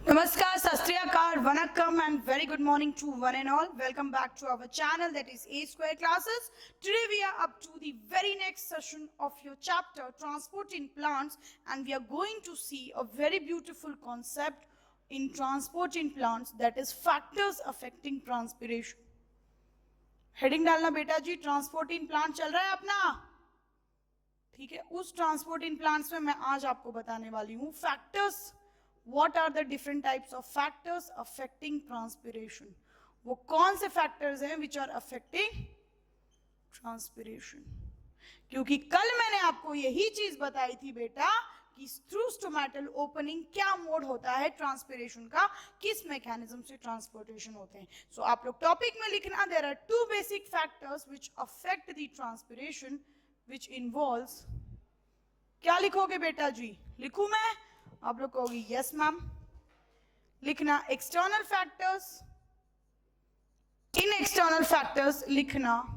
Namaskar, Sastriyakar, Vanakkam, and very good morning to one and all. Welcome back to our channel, that is A Square Classes. Today we are up to the very next session of your chapter, Transport in Plants, and we are going to see a very beautiful concept in transport in plants, that is factors affecting transpiration. Heading डालना बेटा जी, transport in plant चल रहा है अपना, ठीक है। उस transport in plants में मैं आज आपको बताने वाली हूं factors, what are the different types of factors affecting transpiration. वो कौन से फैक्टर्स हैं which are affecting transpiration. क्योंकि कल मैंने आपको यही चीज बताई थी बेटा कि थ्रू स्टोमेटल ओपनिंग क्या मोड होता है ट्रांसपिरेशन का, किस मैकेनिज्म से ट्रांसपोर्टेशन होते हैं. सो आप लोग टॉपिक में लिखना, there are two basic factors which affect the transpiration which involves. क्या लिखोगे बेटा जी? लिखूं मैं? आप लोग कहोगे यस मैम. लिखना एक्सटर्नल फैक्टर्स, इन एक्सटर्नल फैक्टर्स लिखना.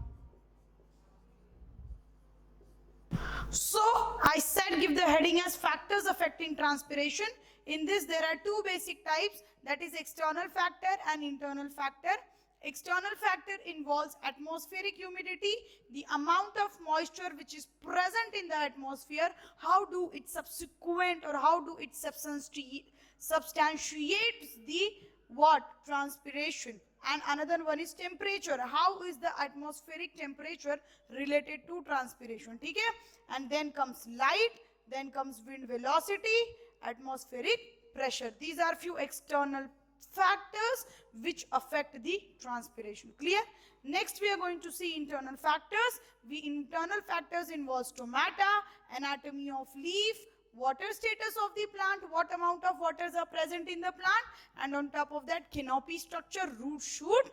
So I said give the heading as factors affecting transpiration. In this there are two basic types, that is external factor and internal factor. External factor involves atmospheric humidity, the amount of moisture which is present in the atmosphere, how do it subsequent or how do it substantiates the what? Transpiration. And another one is temperature, how is the atmospheric temperature related to transpiration, ठीक है. And then comes light, then comes wind velocity, atmospheric pressure. These are few external factors which affect the transpiration. Clear? Next we are going to see internal factors. Internal factors involve stomata, anatomy of leaf, water status of the plant, what amount of waters are present in the plant, and on top of that canopy structure, root shoot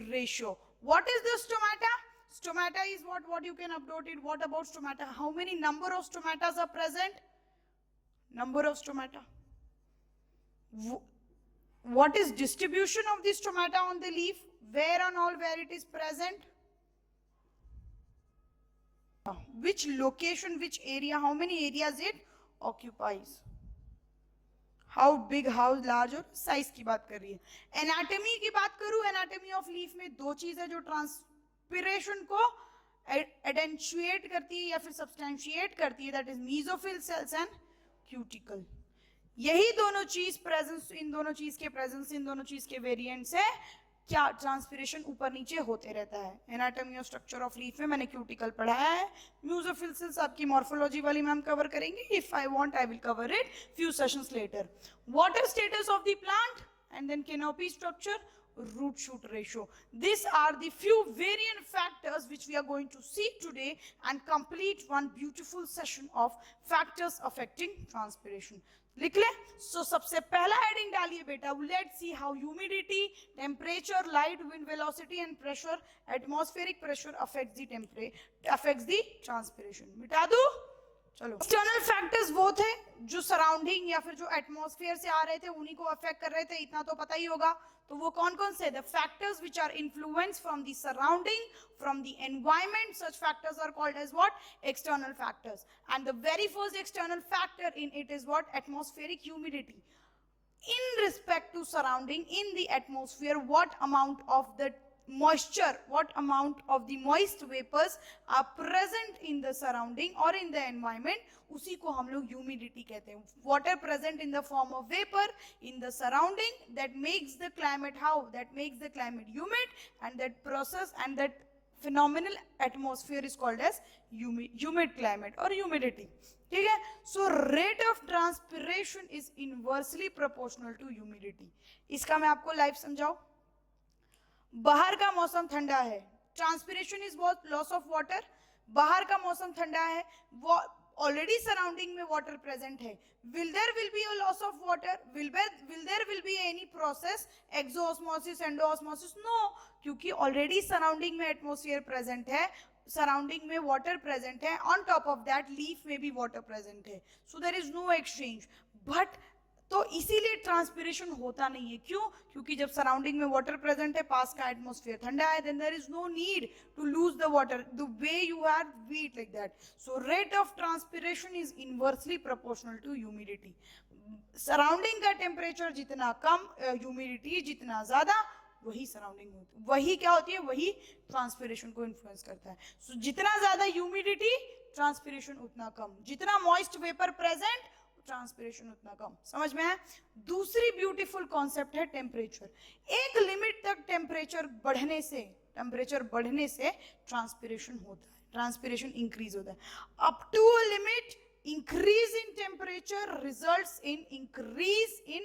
ratio. What is the stomata? Stomata is what you can update it. What about stomata? How many number of stomatas are present? Number of stomata. What is distribution of the stomata on the leaf? Where and all where it is present? Which location, which area, how many areas it occupies? How big, how large और size की बात कर रही है. Anatomy की बात करूं, anatomy of leaf में दो चीज है जो ट्रांसपिरेशन को एडेंचुएट करती है या फिर सब्सटेंशिएट करती है, that is mesophyll cells and cuticle. यही दोनों चीज प्रेजेंस, इन दोनों चीज के प्रेजेंस, इन दोनों चीज के वेरिएंट से क्या ट्रांसपिरेशन ऊपर नीचे होते रहता है. एनाटॉमी और स्ट्रक्चर ऑफ लीफ में मैंने क्यूटिकल पढ़ाया है. म्यूजोफिल सेल्स आपकी मॉर्फोलॉजी वाली मैम कवर करेंगे. If I want I will cover it few sessions later. Water status of the plant and then canopy structure, root shoot ratio. These are the few variant factors which we are going to see today and complete one beautiful session of factors affecting transpiration. लिख ले. सो सबसे पहला heading डालिए बेटा, let's see how humidity, temperature, light, wind velocity and pressure, atmospheric pressure affects the transpiration. मिटा दूं? चलो. External factors वो थे जो सराउंडिंग या फिर जो एटमॉस्फेयर से आ रहे थे उन्हीं को अफेक्ट कर रहे थे, इतना तो पता ही होगा. तो वो कौन कौन से? The factors which are influence from the surrounding, from the environment, such factors are called as what? External factors. And the very first external factor in it is what? Atmospheric humidity. In respect to surrounding, in the atmosphere, what amount of the moisture, what amount of the moist vapors are present in the surrounding or in the environment, उसी को हम लोग humidity कहते हैं. Water present in the form of vapor in the surrounding, that makes the climate how? That makes the climate humid, and that process and that phenomenal atmosphere is called as humid climate or humidity. ठीक है. So rate of transpiration is inversely proportional to humidity. इसका मैं आपको live समझाऊं. बाहर का मौसम ठंडा है, transpiration is what? Loss of water. बाहर का मौसम ठंडा है, ऑलरेडी सराउंडिंग में वाटर प्रेजेंट है. Will there will be a loss of water? Will there will be any process, exosmosis, endosmosis? No, क्योंकि ऑलरेडी सराउंडिंग में एटमॉस्फेयर प्रेजेंट है, सराउंडिंग में वाटर प्रेजेंट है, on top of that leaf में भी water present है. So there is no exchange. But तो इसीलिए ट्रांसपिरेशन होता नहीं है. क्यों? क्योंकि जब सराउंडिंग में वाटर प्रेजेंट है, पास का एटमॉस्फेयर ठंडा है, then there is no need to lose the water the way you have beat like that. So rate of transpiration is inversely proportional to humidity. Surrounding का टेम्परेचर जितना कम, humidity जितना ज्यादा, वही सराउंडिंग होती है, वही क्या होती है, वही ट्रांसपिरेशन को इन्फ्लुएंस करता है. सो जितना ज्यादा ह्यूमिडिटी, ट्रांसपिरेशन उतना कम. जितना मॉइस्ट वेपर प्रेजेंट, ट्रांसपिरेशन उतना कम. समझ में है? दूसरी ब्यूटीफुल कॉन्सेप्ट है टेम्परेचर. एक लिमिट तक टेम्परेचर बढ़ने से ट्रांसपिरेशन होता है, ट्रांसपिरेशन इंक्रीज होता है. Up to a limit, increase in temperature results in increase in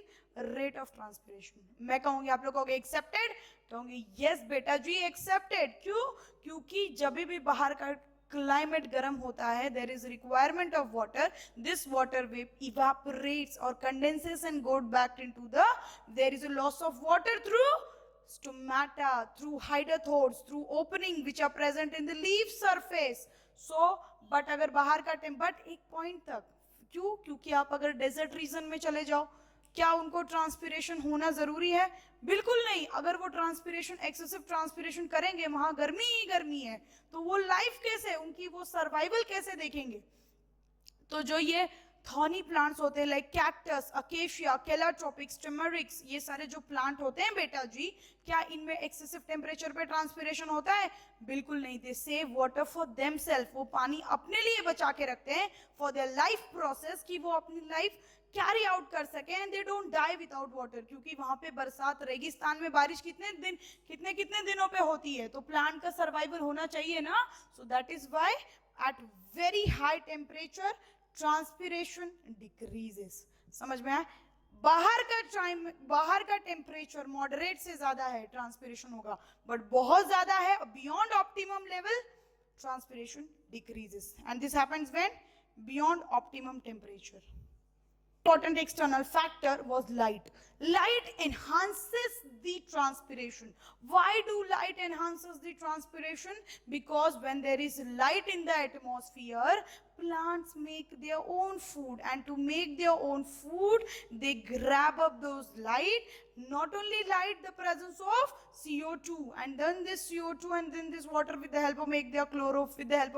rate of transpiration. मैं कहूंगी, आप लोग कहोगे एक्सेप्टेड, कहूंगी यस बेटा जी एक्सेप्टेड. क्यों? क्योंकि जब भी बाहर का क्लाइमेट गर्म होता है, there is requirement of water, this water vapor evaporates or condenses and goes back into the, there is a loss of water through stomata, through hydrothodes, through opening which are present in the leaf surface. So but अगर बाहर का but एक point तक. क्यों? क्योंकि आप अगर desert region में चले जाओ, क्या उनको ट्रांसपिरेशन होना जरूरी है? बिल्कुल नहीं. अगर वो ट्रांसपिरेशन, एक्सेसिव ट्रांसपिरेशन करेंगे, वहां गर्मी ही गर्मी है, तो वो लाइफ कैसे, उनकी वो सर्वाइवल कैसे देखेंगे? तो जो ये थॉर्नी प्लांट्स होते हैं, लाइक कैक्टस, अकेशिया, केलाट्रोपिक्स, टेमरिक्स, ये सारे जो प्लांट होते हैं बेटा जी, क्या इनमें एक्सेसिव टेम्परेचर पे ट्रांसपिरेशन होता है? बिल्कुल नहीं. दे सेव वाटर फॉर देमसेल्फ. वो पानी अपने लिए बचा के रखते हैं फॉर देयर लाइफ प्रोसेस, कि वो अपनी लाइफ कैरी आउट कर सके. And they don't die without water, क्योंकि वहां पे बरसात, रेगिस्तान में बारिश कितने दिनों पे होती है, तो प्लांट का सर्वाइवल होना चाहिए ना. So that is why at very high temperature transpiration decreases. समझ में आया? बाहर का टेम्परेचर मॉडरेट से ज्यादा है, ट्रांसपिरेशन होगा, बट बहुत ज्यादा है, beyond optimum level, transpiration decreases. And this happens when beyond optimum temperature. Important external factor was light. Light enhances the transpiration. Why do light enhances the transpiration? Because when there is light in the atmosphere, plants make their own food, and to make their own food, they grab up those light. Not only light, the presence of CO2, and then this CO2 and then this water with the help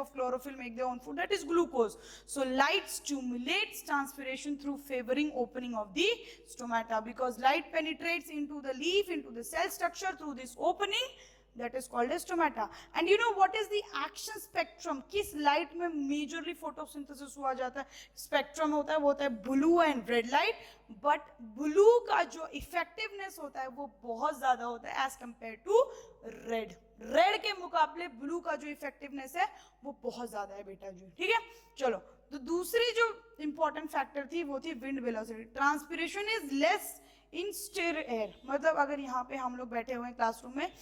of chlorophyll make their own food, that is glucose. So light stimulates transpiration through favoring opening of the stomata, because light penetrates into the leaf, into the cell structure through this opening, that is called as stomata. And you know what is the action spectrum? किस light में majorly photosynthesis हुआ जाता है? Spectrum होता है, वो होता है blue and red light. But blue का जो इफेक्टिवनेस होता है वो बहुत ज्यादा होता है as compare to red. Red के मुकाबले ब्लू का जो इफेक्टिवनेस है वो बहुत ज्यादा है बेटा जी. ठीक है, चलो. तो दूसरी जो इंपॉर्टेंट फैक्टर थी वो थी wind velocity. Transpiration is less in stir air. मतलब अगर यहाँ पे हम लोग बैठे हुए हैं क्लासरूम में,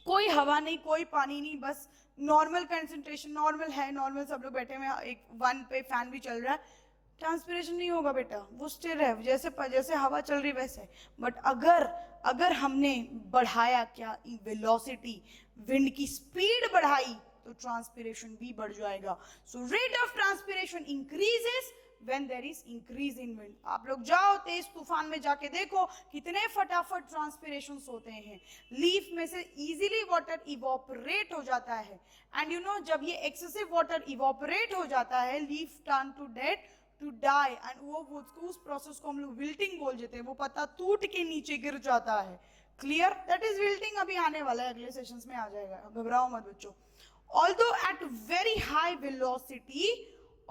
कोई हवा नहीं, कोई पानी नहीं, बस नॉर्मल कंसंट्रेशन, नॉर्मल है, नॉर्मल सब लोग बैठे हुए हैं, एक वन पे फैन भी चल रहा है, ट्रांसपिरेशन नहीं होगा बेटा, वो स्टिर है, जैसे हवा चल रही वैसे. बट अगर हमने बढ़ाया क्या, वेलोसिटी, विंड की स्पीड बढ़ाई, तो ट्रांसपिरेशन भी बढ़ जाएगा. सो rate of transpiration increases when there is increase in wind. आप लोग जाओ तेज तूफान में जाके देखो कितने फटाफट ट्रांसपिरेशंस होते हैं. लीफ में से इजीली वाटर इवोपरेट हो जाता है. एंड यू नो, जब ये एक्सेसिव वाटर इवोपरेट हो जाता है, leaf turn to dead, to die, and वो उस प्रोसेस को हम लोग विल्टिंग बोल देते हैं. वो पत्ता टूट के नीचे गिर जाता है. क्लियर? That is wilting. अभी आने वाला है, अगले सेशंस में आ जाएगा, घबराओ मत बच्चों. Although at very high velocity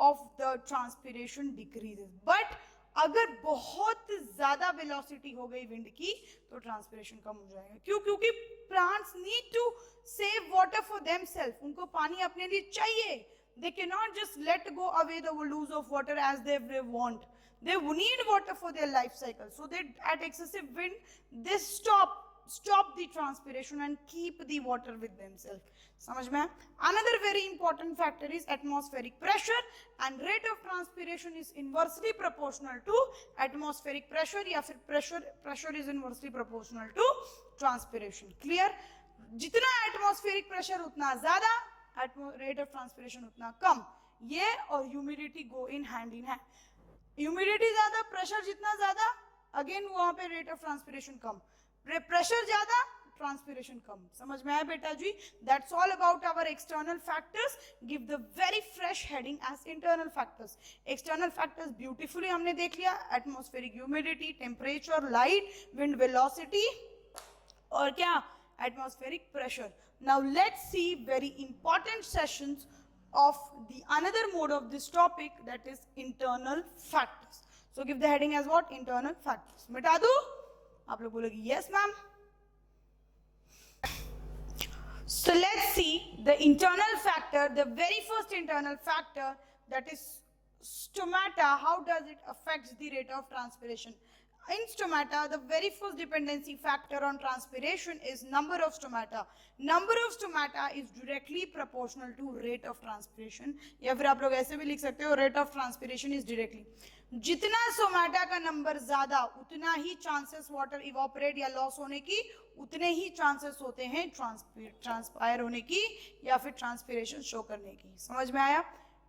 of the transpiration decreases, but अगर बहुत ज्यादा वेलोसिटी हो गई विंड की तो ट्रांसपिरेशन कम हो जाएगा. क्यों? क्योंकि plants need to save water for themselves. उनको पानी अपने लिए चाहिए. They cannot just let go away the lose of water as they want. They need water for their life cycle. So they, at excessive wind, they stop the transpiration and keep the water with themselves. समझ में? Another very important factor is atmospheric pressure, and rate of transpiration is inversely proportional to atmospheric pressure, या फिर pressure is inversely proportional to transpiration. Clear? जितना atmospheric pressure उतना ज्यादा, rate of transpiration उतना कम. ये और humidity go in hand in hand. Humidity ज्यादा, pressure जितना ज्यादा, again वहां पे rate of transpiration कम. प्रेशर ज्यादा, ट्रांसपिरेशन कम. समझ में आया बेटा जी? That's all about our external factors. Give the very fresh heading as internal factors. External factors beautifully हमने देख लिया. Atmospheric humidity, temperature, light, wind velocity और क्या, atmospheric pressure. Now let's see very important sessions of the another mode of this topic, that is internal factors. So give the heading as what? Internal factors. मिटा दूं? आप लोग बोलोगे yes ma'am. So let's see the internal factor, the very first internal factor, that is stomata. How does it affect the rate of transpiration? In stomata, the very first dependency factor on transpiration is number of stomata. Number of stomata is directly proportional to rate of transpiration. या फिर आप लोग ऐसे भी लिख सकते हो, rate of transpiration is directly. जितना स्टोमाटा का नंबर ज्यादा, उतना ही चांसेस वाटर इवापोरेट या लॉस होने की, उतने ही चांसेस होते हैं ट्रांसपायर होने की या फिर ट्रांसपिरेशन शो करने की. समझ में आया?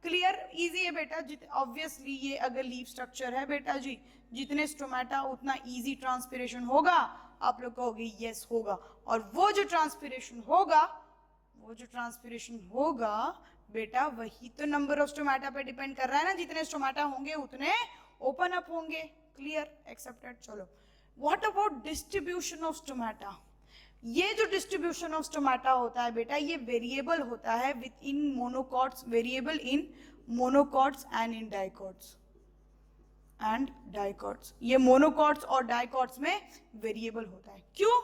क्लियर? इजी है बेटा. ऑब्वियसली ये अगर लीफ स्ट्रक्चर है बेटा जी, जितने स्टोमाटा उतना इजी ट्रांसपिरेशन होगा. आप लोग कहोगे यस होगा. और वो जो ट्रांसपिरेशन होगा बेटा, वही तो नंबर ऑफ स्टोमाटा पे डिपेंड कर रहा है ना. जितने स्टोमाटा होंगे उतने ओपन अप होंगे. क्लियर? एक्सेप्टेड. चलो, what about distribution of stomata? ये जो डिस्ट्रीब्यूशन ऑफ स्टोमाटा होता है बेटा, ये वेरिएबल होता है with in monocots, variable in monocots and in dicots ये मोनोकॉट्स और डाइकॉट्स में वेरिएबल होता है. क्यों?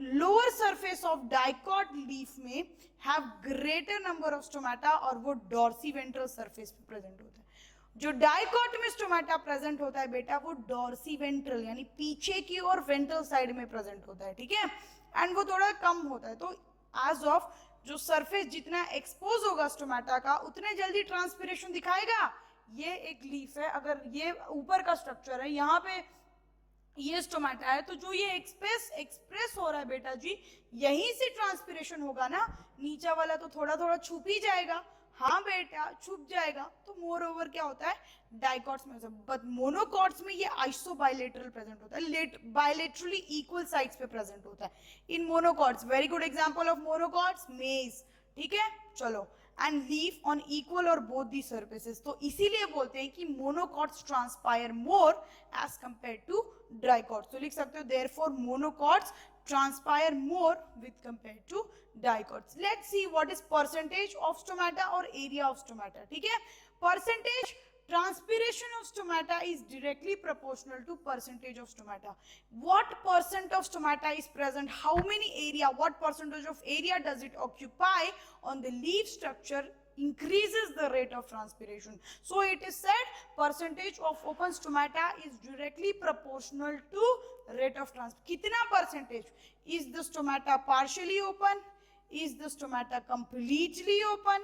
Lower surface of dicot leaf में have greater number of stomata और वो डॉर्सी वेंट्रल सरफेस पे प्रेजेंट होता है. जो डाइकॉट में स्टोमाटा प्रेजेंट होता है बेटा, वो डॉर्सी वेंट्रल यानी पीछे की और वेंट्रल साइड में प्रेजेंट होता है. ठीक है? एंड वो थोड़ा कम होता है. तो एज ऑफ जो सरफेस जितना एक्सपोज होगा स्टोमाटा का, उतने जल्दी ट्रांसपिरेशन दिखाएगा. ये एक लीफ है, अगर ये ऊपर का स्ट्रक्चर है, यहाँ पे ये स्टोमाटा है, तो जो ये एक्सप्रेस हो रहा है बेटा जी, यहीं से ट्रांसपिरेशन होगा ना. नीचा वाला तो थोड़ा थोड़ा छुप ही जाएगा. हाँ बेटा, छुप जाएगा. तो मोर ओवर क्या होता है, डाइकॉट्स में, बट मोनोकॉट्स में ये आइसोबाइलेटरल प्रेजेंट होता है, बाइलेटरली इक्वल साइड्स पे प्रेजेंट होता है in monocots. Very good example of monocots, maize. ठीक है? चलो, एंड लीफ ऑन इक्वल और बोथ दी सर्फेसेस. तो इसीलिए बोलते हैं कि monocots transpire more as compare to dicots. तो लिख सकते हो therefore monocots transpire more with compared to dicots. Let's see what is percentage of stomata or area of stomata. ठीक है? Percentage transpiration of stomata is directly proportional to percentage of stomata. What percent of stomata is present? How many area? What percentage of area does it occupy on the leaf structure? Increases the rate of transpiration. So it is said percentage of open stomata is directly proportional to rate of transpiration. कितना percentage? Is the stomata partially open? Is the stomata completely open?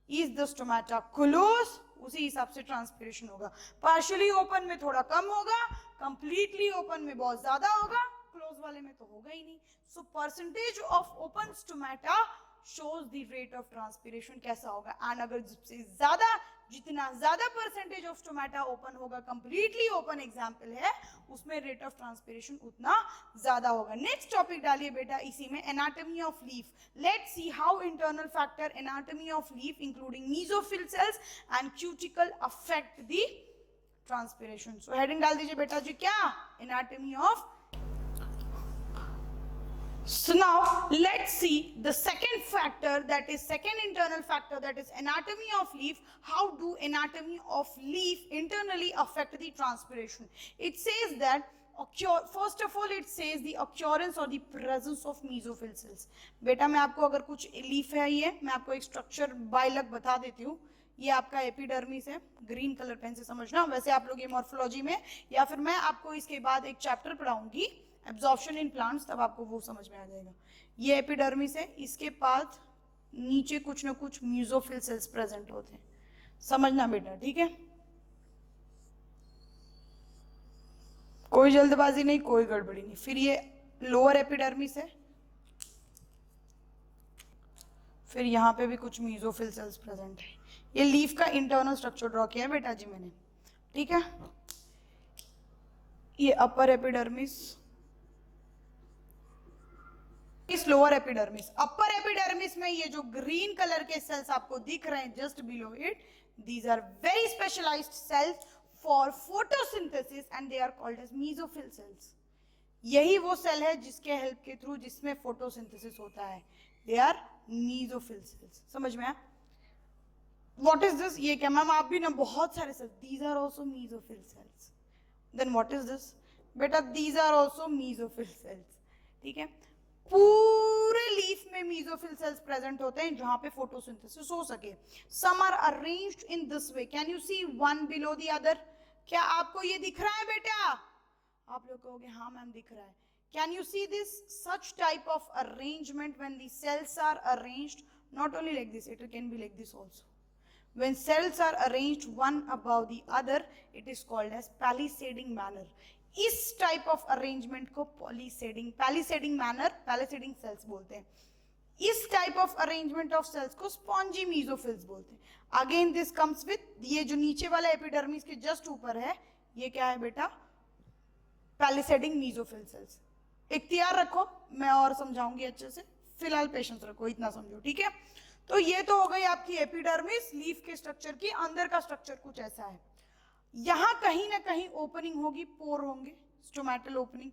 Is the stomata closed? उसी हिसाब से transpiration होगा. Partially open में थोड़ा कम होगा, completely open में बहुत ज्यादा होगा, क्लोज वाले में तो होगा ही नहीं. So percentage of open stomata shows the rate of transpiration कैसा होगा. एंड अगर जितना ज्यादा परसेंटेज ऑफ स्टोमाटा ओपन होगा, कंप्लीटली ओपन एग्जांपल है, उसमें रेट ऑफ ट्रांसपिरेशन उतना ज्यादा होगा. नेक्स्ट टॉपिक डालिए बेटा इसी में, anatomy of leaf. Let's see how internal factor anatomy of leaf including mesophyll cells and cuticle affect the transpiration. So heading डाल दीजिए बेटा जी, क्या? Anatomy of. So now let's see the second factor, that is second internal factor, that is anatomy of leaf. How do anatomy of leaf internally affect the transpiration? It says that first of all it says the occurrence or the presence of mesophyll cells. बेटा मैं आपको अगर कुछ leaf है, ये मैं आपको एक स्ट्रक्चर बाय लक बता देती हूँ. ये आपका एपिडर्मिस है, ग्रीन कलर पेन से समझना. वैसे आप लोग ये मॉर्फोलॉजी में या फिर मैं आपको इसके बाद एक चैप्टर पढ़ाऊंगी एब्जॉर्प्शन इन प्लांट्स, तब आपको वो समझ में आ जाएगा. ये एपिडर्मिस है, इसके बाद नीचे कुछ ना कुछ म्यूजोफिल सेल्स प्रेजेंट होते हैं. समझना बेटा, ठीक है? कोई जल्दबाजी नहीं, कोई गड़बड़ी नहीं. फिर ये लोअर एपिडर्मिस है, फिर यहाँ पे भी कुछ म्यूजोफिल सेल्स प्रेजेंट है. ये लीफ का इंटरनल स्ट्रक्चर ड्रॉ किया है बेटा जी मैंने. ठीक है? ये अपर एपिडर्मिस, इस लोअर एपिडर्मिस, अपर एपिडर्मिस में ये जो ग्रीन कलर के सेल्स आपको दिख रहे हैं just below it, these are very specialized cells for photosynthesis and they are called as mesophyll cells. यही वो सेल है जिसके हेल्प के थ्रू जिसमें फोटोसिंथेसिस होता है, they are mesophyll cells. समझ में आया? What is this? ये क्या मैम, आप भी ना बहुत सारे sales, these are also mesophyll cells. Then what is this? बेटा these are also mesophyll cells. ठीक है, पूरे लीफ में मेसोफिल सेल्स प्रेजेंट होते हैं जहां पे फोटोसिंथेसिस हो सके. Some are arranged in this way. Can you see one below the other? क्या आपको ये दिख रहा है बेटा? आप लोग कहोगे हाँ मैम दिख रहा है. Can you see this such type of arrangement when the cells are arranged not only like this, it can be like this also. When cells are arranged one above the other, it is called as palisading manner. इस type of arrangement को palisading manner, palisading cells बोलते हैं. इस type of arrangement of cells को spongy mesophylls बोलते हैं. Again this comes with, ये जो नीचे वाला एपिडर्मिस के जस्ट ऊपर है, ये क्या है बेटा? पैलिसेडिंग मेसोफिल सेल्स. इख्तियार रखो, मैं और समझाऊंगी अच्छे से, फिलहाल पेशेंस रखो, इतना समझो. ठीक है, तो ये तो हो गई आपकी एपिडर्मिस, लीफ के स्ट्रक्चर की. अंदर का स्ट्रक्चर कुछ ऐसा है. यहां कहीं ना कहीं ओपनिंग होगी, पोर होंगे, स्टोमेटल ओपनिंग.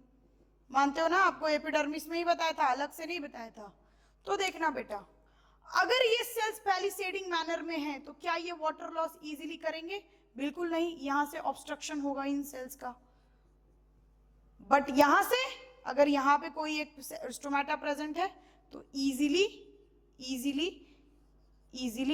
मानते हो ना? आपको एपिडर्मिस में ही बताया था, अलग से नहीं बताया था. तो देखना बेटा, अगर ये सेल्स पैलिसेडिंग मैनर में है तो क्या ये वाटर लॉस इजीली करेंगे? बिल्कुल नहीं. यहां से ऑब्स्ट्रक्शन होगा इन सेल्स का. बट यहां से अगर यहां पे कोई एक स्टोमेटा प्रेजेंट है तो इजीली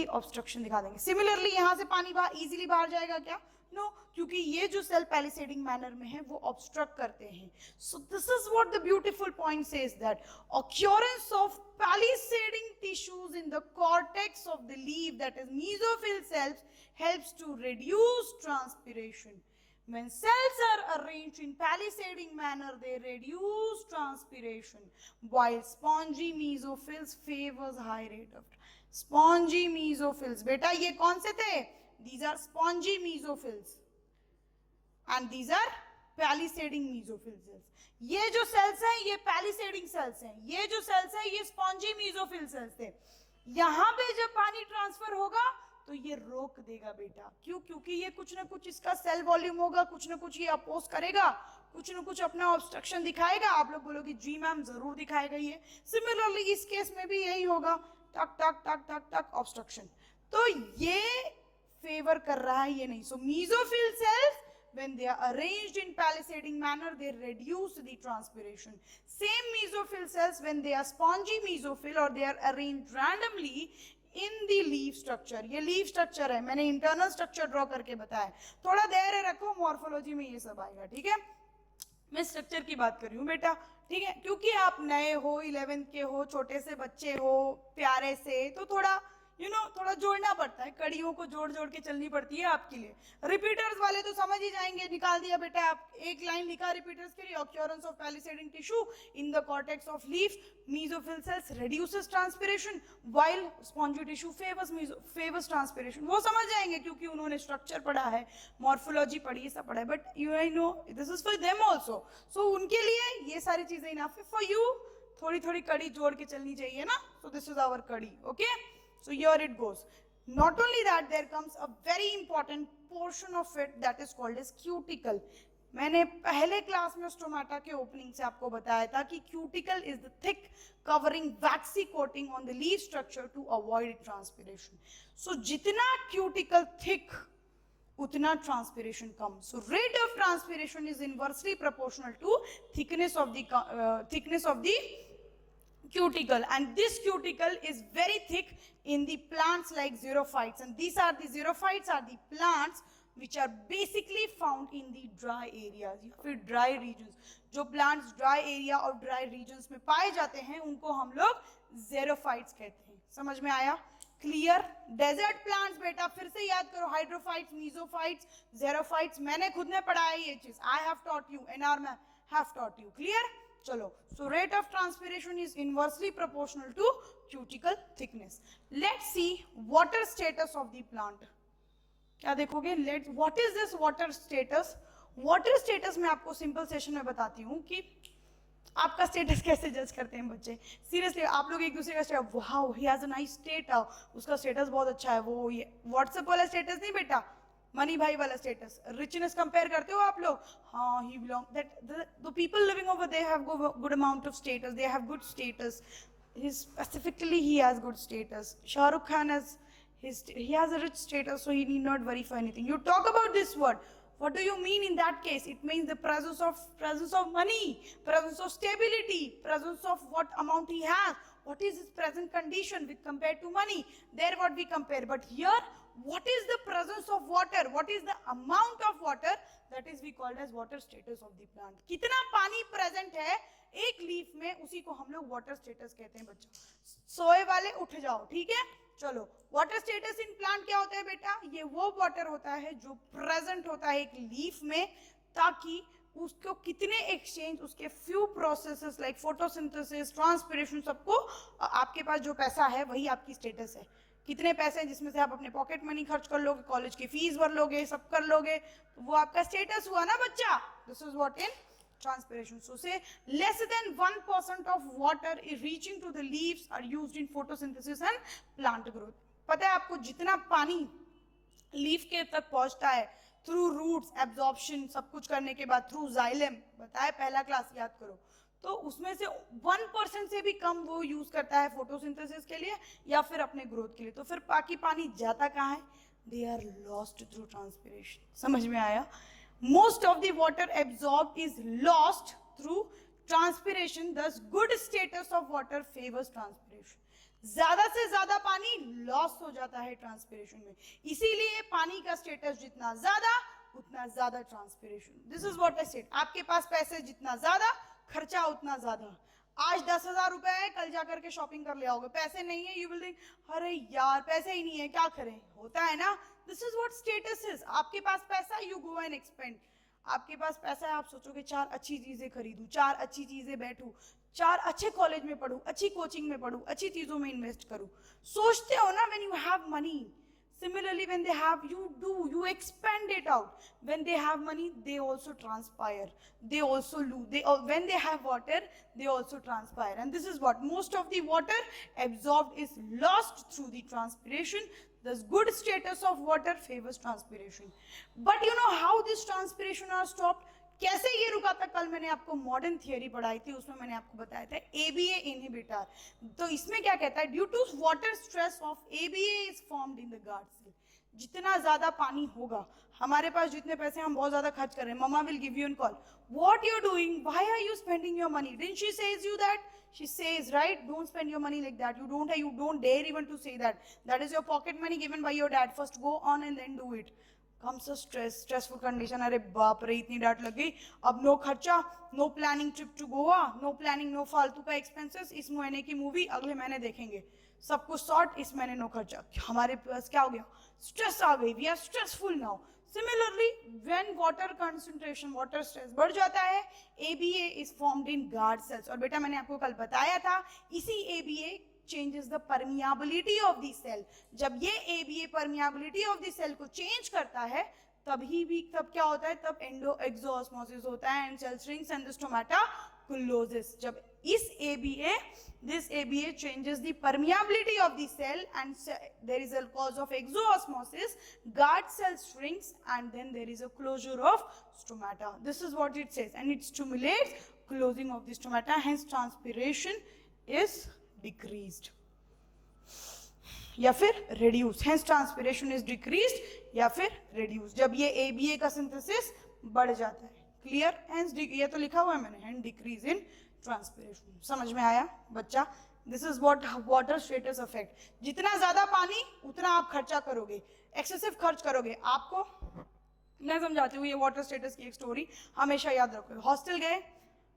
ऑब्स्ट्रक्शन दिखा देंगे. सिमिलरली यहां से पानी इजीली बाहर जाएगा क्या? नो, क्योंकि ये जो सेल पैलिसेडिंग मैनर में है वो ऑब्स्ट्रक्ट करते हैं. So this is what the beautiful point says, that occurrence of palisading tissues in the cortex of the leaf, that is mesophyll cells, helps to reduce transpiration. When cells are arranged in palisading manner, they reduce transpiration, while spongy mesophills favors high rate of spongy mesophills. बेटा ये कौन से थे? These are spongy mesophills and these are palisading mesophyll cells. ये जो sales हैं ये पैलिसेडिंग sales हैं, ये जो सेल्स हैं ये स्पॉन्जी मेसोफिल सेल्स थे. यहां पे जब पानी ट्रांसफर होगा तो ये रोक देगा बेटा. क्यों? क्योंकि ये कुछ ना कुछ इसका सेल वॉल्यूम होगा, कुछ ना कुछ ये अपोज करेगा, कुछ ना कुछ अपना ऑब्स्ट्रक्शन दिखाएगा. आप लोग बोलोगे जी मैम जरूर दिखाएगा ये. सिमिलरली इस केस में भी यही होगा, टक टक टक टक टक ऑब्स्ट्रक्शन. तो ये फेवर कर रहा है, ये नहीं. So mesophyll cells when they are arranged in palisading manner, they reduce the transpiration. Same mesophyll cells when they are spongy mesophyll or they are arranged randomly in the leaf structure. ये leaf structure है, मैंने internal structure draw करके बताया. थोड़ा धैर्य रखो, morphology में ये सब आएगा. ठीक है, मैं structure की बात कर रही हूँ बेटा. ठीक है, क्योंकि आप नए हो, 11th के हो, छोटे से बच्चे हो, प्यारे से, तो थोड़ा थोड़ा जोड़ना पड़ता है, कड़ियों को जोड़ जोड़ के चलनी पड़ती है आपके लिए. रिपीटर्स वाले तो समझ ही जाएंगे, निकाल दिया बेटा. आप एक लाइन लिखा रिपीटर्स के लिए, occurrence of palisading tissue in the cortex of leaf mesophyll cells reduces transpiration while spongy tissue favors transpiration. वो समझ जाएंगे क्योंकि उन्होंने स्ट्रक्चर पढ़ा है, मॉर्फोलॉजी पढ़ी, सब पढ़ा है. But you know this is for them also. So उनके लिए ये सारी चीजें इनफ है. फॉर यू थोड़ी थोड़ी कड़ी जोड़ के चलनी चाहिए ना. सो दिस इज आवर कड़ी. Okay, so here it goes. Not only that, there comes a very important portion of it that is called as cuticle. मैंने पहले क्लास में स्टोमेटा के ओपनिंग से आपको बताया था कि cuticle is the thick covering waxy coating on the leaf structure to avoid transpiration. So जितना क्यूटिकल थिक उतना ट्रांसपिरेशन कम. So rate of transpiration is inversely proportional to thickness of the cuticle, and this cuticle is very thick in the plants like xerophytes, and these are the xerophytes are the plants which are basically found in the dry areas या फिर dry regions. जो plants dry area और dry regions में पाए जाते हैं उनको हम लोग xerophytes कहते हैं. समझ में आया? क्लियर? डेजर्ट प्लांट्स बेटा फिर से याद करो, हाइड्रोफाइट्स, मीजोफाइट्स, xerophytes, मैंने खुद ने पढ़ा है ये चीज. I have taught you, NR में have taught you. क्लियर? चलो, so rate of transpiration is inversely proportional to cuticle thickness. Let's see water status of the plant. क्या देखोगे? What is this water status? Water status मैं आपको simple session में बताती हूँ कि आपका स्टेटस कैसे जज करते हैं बच्चे? सीरियसली आप लोग एक दूसरे का status, wow he has a nice status, उसका स्टेटस बहुत अच्छा है, वो ये व्हाट्सएप वाला स्टेटस नहीं बेटा, मनी भाई वाला स्टेटस, रिचनेस कंपेयर करते हो आप लोग? हाँ, he belong that the people living over they have good amount of status, they have good status, specifically he has good status. Shah Rukh Khan has he has a rich status, so he need not worry for anything. You talk about this word, what do you mean in that case? It means the presence of money, presence of stability, presence of what amount he has, what is his present condition with compared to money. There what we compare. But here, what is the presence of water? What is the amount of water? That is we called as water status of the plant. कितना पानी present है एक leaf में, उसी को हम लोग water status कहते हैं बच्चों. सोए वाले उठ जाओ, ठीक है? चलो, वाटर स्टेटस इन प्लांट क्या होता है बेटा? ये वो वाटर होता है जो प्रेजेंट होता है एक लीफ में, ताकि उसको कितने एक्सचेंज, उसके few processes like photosynthesis, transpiration, सबको आपके पास जो पैसा है वही आपकी स्टेटस है. कितने पैसे हैं जिसमें से आप अपने पॉकेट मनी खर्च कर लोगे, कॉलेज की फीस भर लोगे, सब कर लोगे, तो वो आपका स्टेटस हुआ ना बच्चा. This is what in transpiration. So say less than 1% of water is reaching to the leaves are used in photosynthesis and plant growth. पता है आपको जितना पानी लीफ के तक पहुंचता है थ्रू रूट्स, एब्जॉर्प्शन, सब कुछ करने के बाद थ्रू जाइलम, बताया पहला क्लास याद करो, तो उसमें से 1% से भी कम वो यूज करता है फोटोसिंथेसिस के लिए या फिर अपने ग्रोथ के लिए. तो फिर बाकी पानी जाता कहाँ है? They are lost through transpiration. समझ में आया? Most of the water absorbed is lost through transpiration. Thus, good status of water favors transpiration. ज्यादा से ज्यादा पानी लॉस हो जाता है ट्रांसपिरेशन में, इसीलिए पानी का स्टेटस जितना ज्यादा उतना ज्यादा transpiration. This is what I said. आपके पास पैसे जितना ज्यादा, खर्चा उतना ज्यादा. आज 10,000 रुपए है, कल जाकर के शॉपिंग कर ले आओगे. पैसे नहीं है, यू विल थिंक अरे यार पैसे ही नहीं है, क्या करें. होता है ना. This is what status is. आपके पास पैसा, यू गो एंड एक्सपेंड. आपके पास पैसा है, आप सोचोगे 4 अच्छी चीजें खरीदूं, 4 अच्छी चीजें बैठूं, 4 अच्छे कॉलेज में पढ़ूं, अच्छी कोचिंग में पढ़ूं, अच्छी चीजों में इन्वेस्ट करूं. सोचते हो ना. When you have money, similarly when they have, you expand it out. When they have money, they also transpire, they also lose, when they have water, they also transpire. And this is what most of the water absorbed is lost through the transpiration. Thus good status of water favors transpiration. But you know how this transpiration are stopped? कैसे ये रुका था? कल मैंने आपको modern theory पढ़ाई थी, उसमें मैंने आपको बताया था ABA इनहिबिटर. तो इसमें क्या कहता है? Due to water stress of ABA is formed in the guard cell. जितना ज्यादा पानी होगा, हमारे पास जितने पैसे हम बहुत ज्यादा खर्च कर रहे हैं, mama will give you an call, what you doing, why are you spending your money, didn't she says you that? She says, right, don't spend your money like that. You don't dare even to say that. That is your pocket money given by your dad. First go on and then do it. Comes a stressful condition. अरे बाप रे, इतनी डांट लग गई. अब no खर्चा, no planning trip to Goa, no planning, no फालतू का एक्सपेंसेस. इस महीने की मूवी अगले महीने देखेंगे, सब कुछ सॉर्ट, इस महीने नो खर्चा. हमारे पास क्या हो गया? स्ट्रेस आ गई. We are stressful now. Similarly, when water concentration, water stress बढ़ जाता है, ABA is formed in guard cells. और बेटा मैंने आपको कल बताया था, इसी ABA changes the permeability of the cell. जब ये ABA permeability of the cell को change करता है, तब क्या होता है? तब exosmosis होता है and cell shrinks and the stomata closes. जब this ABA changes the permeability of the cell and there is a cause of exosmosis, guard cell shrinks and then there is a closure of stomata. This is what it says, and it stimulates closing of the stomata, hence transpiration is decreased या फिर reduced. Hence transpiration is decreased या फिर reduced जब ये ABA का synthesis बढ़ जाता है. क्लियर? Hence ये तो लिखा हुआ है मैंने, and decrease in transpiration. समझ में आया बच्चा? This is what water status affect. जितना ज्यादा पानी उतना आप खर्चा करोगे, एक्सेसिव खर्च करोगे. आपको मैं समझाती हूँ ये वाटर स्टेटस की एक स्टोरी, हमेशा याद रखो. हॉस्टल गए,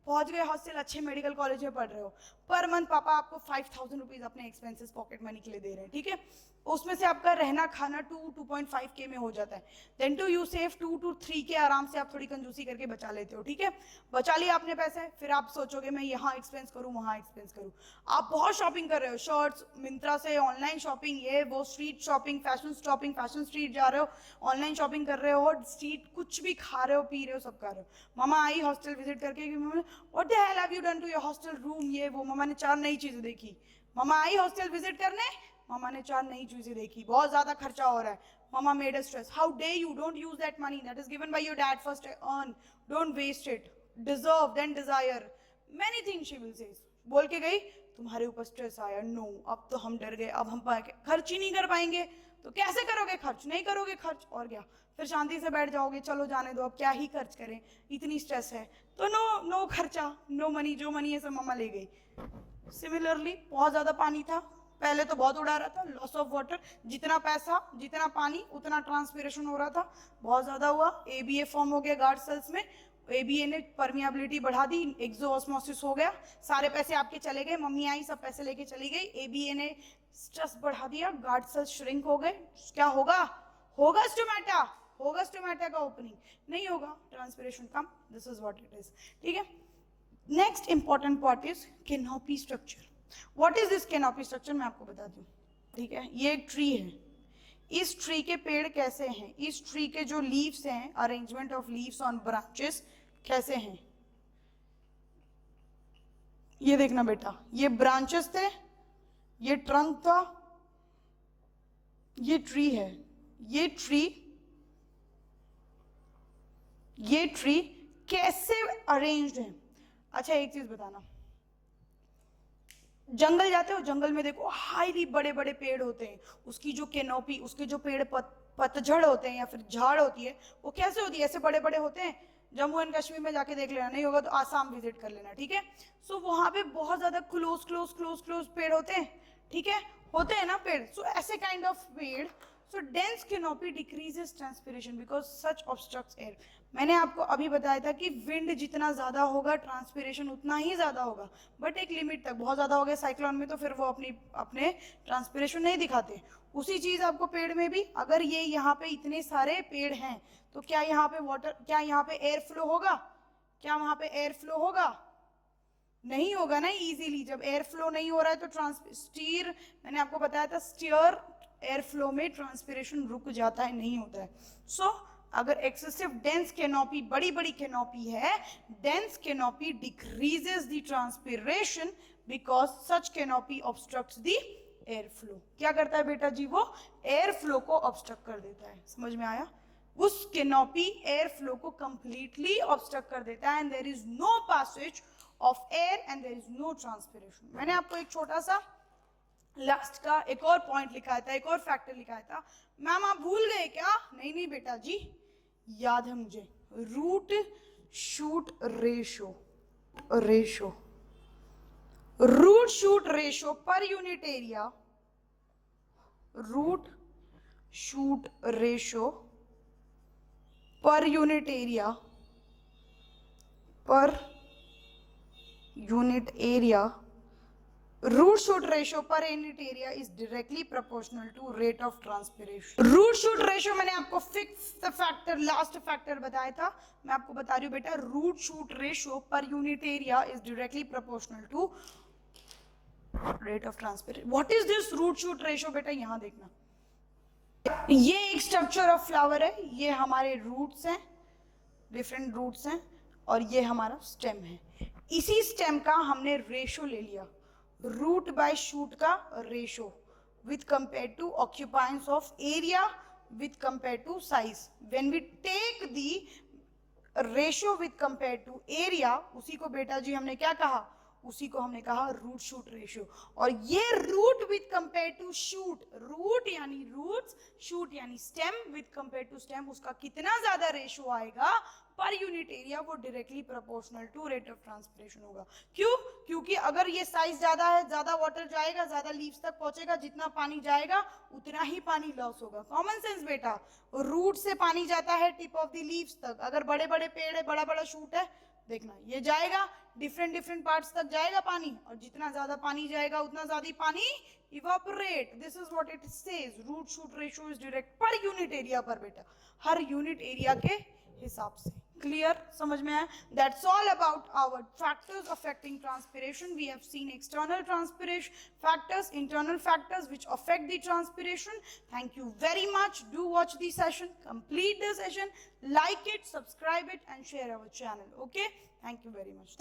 पहुंच गए हॉस्टल, अच्छे मेडिकल कॉलेज में पढ़ रहे हो, पर मंथ पापा आपको 5,000 रुपीज अपने एक्सपेंसेस पॉकेट मनी के लिए दे रहे हैं, ठीक है, उसमें से आपका रहना खाना 2.5 के में हो जाता है, then to you save 2 to 3 के आराम से आप थोड़ी कंजूसी करके बचा लेते हो, ठीक है, बचा लिया आपने पैसे, फिर आप सोचोगे मैं यहाँ एक्सपेंस करूँ वहाँ एक्सपेंस करूँ, आप बहुत शॉपिंग कर रहे हो, शर्ट्स मिंत्रा से, ऑनलाइन शॉपिंग, ये वो, स्ट्रीट शॉपिंग, फैशन स्ट्रीट जा रहे हो, ऑनलाइन शॉपिंग कर रहे हो, स्ट्रीट कुछ भी खा रहे हो, पी रहे हो, सब कर रहे हो। मामा आई हॉस्टल विजिट करके, what the hell have you done to your hostel room, ये वो, मामा ने 4 नई चीजें देखी, मामा आई हॉस्टल विजिट करने, मामा ने 4 नई चीजें देखी, बहुत ज्यादा खर्चा हो रहा है, mama made a stress, how dare you, don't use that money that is given by your dad, first earn, don't waste it, deserve than desire, many things she will say, बोल के गई, तुम्हारे ऊपर स्ट्रेस आया, no अब तो हम डर गए, अब हम खर्च ही नहीं कर पाएंगे, तो कैसे करोगे खर्च, नहीं करोगे खर्च, और क्या, फिर शांति से बैठ जाओगे, चलो जाने दो, अब क्या ही खर्च करें, इतनी स्ट्रेस है, तो नो खर्चा, नो मनी, जो मनी है सब मम्मा ले गई। सिमिलरली बहुत ज्यादा पानी था, पहले तो बहुत उड़ा रहा था, लॉस ऑफ वाटर, जितना पैसा जितना पानी उतना ट्रांसपिरेशन हो रहा था, बहुत ज्यादा हुआ, एबीए फॉर्म हो गया गार्ड सेल्स में, एबीए ने परमिएबिलिटी बढ़ा दी, एक्सोऑस्मोसिस हो गया, सारे पैसे आपके चले गए, मम्मी आई सब पैसे लेके चली गई, एबीए ने स्ट्रेस बढ़ा दिया, गार्ड सेल्स श्रिंक हो गए, क्या होगा, होगा स्टोमेटा का ओपनिंग, नहीं होगा, transpiration come, this is what it is, ठीक है। Next important part is canopy structure. What is this canopy structure, मैं आपको बताती हूँ, ठीक है, ये एक ट्री है, इस ट्री के पेड़ कैसे हैं, इस ट्री के जो लीव्स हैं, arrangement of leaves on branches कैसे हैं, ये देखना बेटा, ये ब्रांचेस थे, ये ट्रंक था, ये ट्री है, ये ट्री कैसे अरेंज्ड है। अच्छा एक चीज बताना, जंगल जाते हो, जंगल में देखो हाईली बड़े बड़े पेड़ होते हैं, उसकी जो कैनोपी, उसके जो पेड़ पतझड़ होते हैं या फिर झाड़ होती है, वो कैसे होती है, ऐसे बड़े बड़े होते हैं, जम्मू एंड कश्मीर में जाके देख लेना, नहीं होगा तो आसाम विजिट कर लेना, ठीक है, सो वहां पे बहुत ज्यादा क्लोज पेड़ होते हैं, ठीक है, होते हैं ना पेड़, सो ऐसे काइंड ऑफ पेड़, so dense canopy decreases transpiration because such obstructs air. मैंने आपको अभी बताया था कि विंड जितना ज्यादा होगा ट्रांसपिरेशन उतना ही ज्यादा होगा, बट एक लिमिट तक, बहुत ज्यादा हो गया साइक्लोन में तो फिर वो अपने ट्रांसपिरेशन नहीं दिखाते। उसी चीज आपको पेड़ में भी, अगर ये यहाँ पे इतने सारे पेड़ हैं तो क्या यहाँ पे वाटर, क्या यहाँ पे एयर फ्लो होगा, क्या वहां पे एयर फ्लो होगा, नहीं होगा ना इजीली, जब एयर फ्लो नहीं हो रहा है तो स्टीयर, मैंने आपको बताया था स्टीयर एयर फ्लो में ट्रांसपिरेशन रुक जाता है, नहीं होता है। सो अगर एक्सेसिव डेंस कैनोपी, बड़ी बड़ी कैनोपी है, dense canopy decreases the transpiration because such canopy obstructs the air flow. क्या करता है बेटा जी, वो एयर फ्लो को ऑब्स्ट्रक्ट कर देता है, समझ में आया, उस कैनोपी एयर फ्लो को कंप्लीटली ऑब्स्ट्रक्ट कर देता है, and there is no passage of air and there is no transpiration. मैंने आपको एक छोटा सा लास्ट का एक और पॉइंट लिखाया था, एक और फैक्टर लिखाया था, मैम आप भूल गए क्या, नहीं बेटा जी याद है मुझे, root shoot ratio, root shoot ratio per unit area, root shoot ratio per unit area, root shoot ratio per unit area is directly proportional to rate of transpiration. root shoot ratio मैंने आपको fix factor, last factor बताया था, मैं आपको बता रही हूँ बेटा, root shoot ratio per unit area is directly proportional to rate of transpiration. what is this root shoot ratio बेटा, यहाँ देखना, ये एक स्ट्रक्चर ऑफ फ्लावर है, ये हमारे रूट्स हैं, डिफरेंट रूट्स हैं, और ये हमारा स्टेम है, इसी स्टेम का हमने रेशो ले लिया, रूट बाय शूट का ratio with compare to occupancy of area with compare to size. When we take the ratio with compare to area, उसी को बेटा जी हमने क्या कहा, उसी को हमने कहा रूट शूट रेशियो। और ये root with compare to shoot, root यानी रूट्स, शूट यानी stem, with compare to stem, उसका कितना ज्यादा रेशियो आएगा पर यूनिट एरिया, वो directly proportional to rate of transpiration होगा। क्यों? क्योंकि अगर ये साइज ज्यादा है, ज्यादा वाटर जाएगा, ज्यादा लीव्स तक पहुंचेगा, जितना पानी जाएगा उतना ही पानी लॉस होगा। कॉमन सेंस बेटा, रूट से पानी जाता है टिप ऑफ द लीव्स तक, अगर बड़े बड़े पेड़ है, बड़ा बड़ा शूट है देखना ये जाएगा डिफरेंट पार्ट्स तक जाएगा पानी, और जितना ज्यादा पानी जाएगा उतना ज्यादा पानी evaporate. This is what it says. Root shoot ratio is direct per unit area per बेटा, हर यूनिट एरिया के हिसाब से. क्लियर, समझ में आया? That's all about our factors affecting transpiration. We have seen external transpiration factors, internal factors which affect the transpiration. Thank you very much. Do watch the session, complete the session, like it, subscribe it and share our channel. Okay, thank you very much.